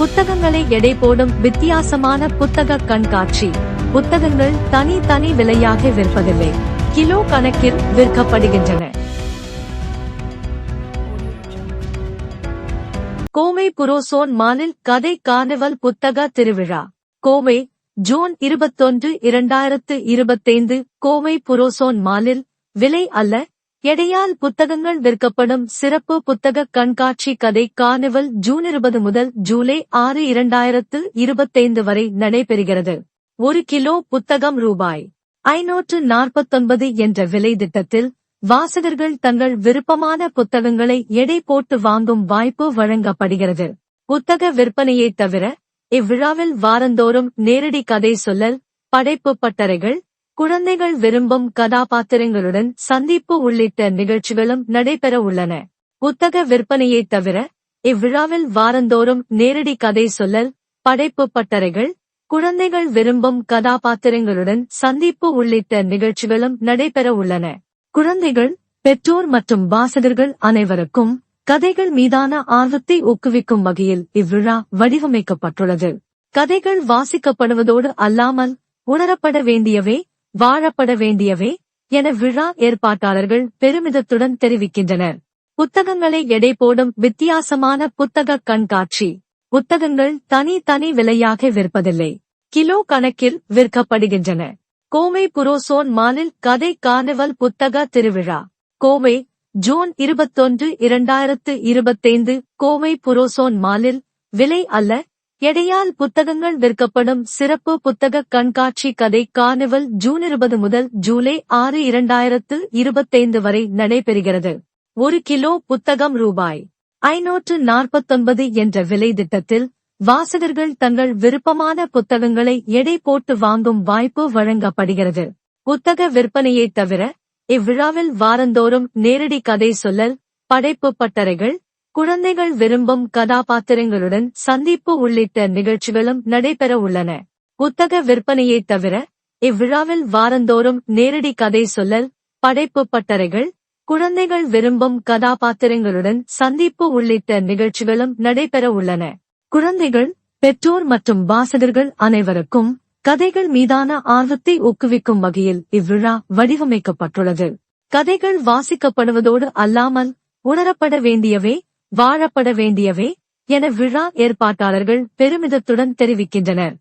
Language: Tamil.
புத்தகங்களை எடை போடும் வித்தியாசமான புத்தக கண்காட்சி. புத்தகங்கள் தனி விலையாக விற்பதில்லை, கிலோ கணக்கில் விற்கப்படுகின்றன. கோவை புரோசோன் மாலில் கதை கார்னிவல் புத்தக திருவிழா. கோவை, ஜூன் 21, 2025. கோவை புரோசோன் மாலில் விலை அல்ல, எடையால் புத்தகங்கள் விற்கப்படும் சிறப்பு புத்தக கண்காட்சி கதை கார்னிவல் ஜூன் 20 முதல் ஜூலை 6, 2025 வரை நடைபெறுகிறது. 1 கிலோ புத்தகம் ரூபாய் 549 என்ற விலை திட்டத்தில் வாசகர்கள் தங்கள் விருப்பமான புத்தகங்களை எடை போட்டு வாங்கும் வாய்ப்பு வழங்கப்படுகிறது. புத்தக விற்பனையை தவிர இவ்விழாவில் வாரந்தோறும் நேரடி கதை சொல்லல், படைப்பு பட்டறைகள், குழந்தைகள் விரும்பும் கதாபாத்திரங்களுடன் சந்திப்பு உள்ளிட்ட நிகழ்ச்சிகளும் நடைபெற உள்ளன. புத்தக விற்பனையை தவிர இவ்விழாவில் வாரந்தோறும் நேரடி கதை சொல்லல், படைப்பு பட்டறைகள், குழந்தைகள் விரும்பும் கதாபாத்திரங்களுடன் சந்திப்பு உள்ளிட்ட நிகழ்ச்சிகளும் நடைபெற உள்ளன. குழந்தைகள், பெற்றோர் மற்றும் வாசகர்கள் அனைவருக்கும் கதைகள் மீதான ஆர்வத்தை ஊக்குவிக்கும் வகையில் இவ்விழா வடிவமைக்கப்பட்டுள்ளது. கதைகள் வாசிக்கப்படுவதோடு அல்லாமல் உணரப்பட வேண்டியவை, வாழப்பட வேண்டியவை என விழா ஏற்பாட்டாளர்கள் பெருமிதத்துடன் தெரிவிக்கின்றனர். புத்தகங்களை எடை போடும் வித்தியாசமான புத்தக கண்காட்சி. புத்தகங்கள் தனி விலையாக விற்பதில்லை, கிலோ கணக்கில் விற்கப்படுகின்றன. கோவை புரோசோன் மாலில் கதை கார்னிவல் புத்தக திருவிழா. கோவை, ஜூன் 21, 2025. கோவை புரோசோன் மாலில் விலை அல்ல, எடையால் புத்தகங்கள் விற்கப்படும் சிறப்பு புத்தக கண்காட்சி கதை கார்னிவல் ஜூன் 20 முதல் ஜூலை 6, 2025 வரை நடைபெறுகிறது. 1 கிலோ புத்தகம் ரூபாய் 549 என்ற விலை திட்டத்தில் வாசகர்கள் தங்கள் விருப்பமான புத்தகங்களை எடை போட்டு வாங்கும் வாய்ப்பு வழங்கப்படுகிறது. புத்தக விற்பனையை தவிர இவ்விழாவில் வாரந்தோறும் நேரடி கதை சொல்லல், படைப்பு பட்டறைகள், குழந்தைகள் விரும்பும் கதாபாத்திரங்களுடன் சந்திப்பு உள்ளிட்ட நிகழ்ச்சிகளும் நடைபெற உள்ளன. புத்தக விற்பனையை தவிர இவ்விழாவில் வாரந்தோறும் நேரடி கதை சொல்லல், படைப்பு பட்டறைகள், குழந்தைகள் விரும்பும் கதாபாத்திரங்களுடன் சந்திப்பு உள்ளிட்ட நிகழ்ச்சிகளும் நடைபெற உள்ளன. குழந்தைகள், பெற்றோர் மற்றும் வாசகர்கள் அனைவருக்கும் கதைகள் மீதான ஆர்வத்தை ஊக்குவிக்கும் வகையில் இவ்விழா வடிவமைக்கப்பட்டுள்ளது. கதைகள் வாசிக்கப்படுவதோடு அல்லாமல் உணரப்பட வேண்டியவை, வாழப்பட வேண்டியவை என விழா ஏற்பாட்டாளர்கள் பெருமிதத்துடன் தெரிவிக்கின்றனர்.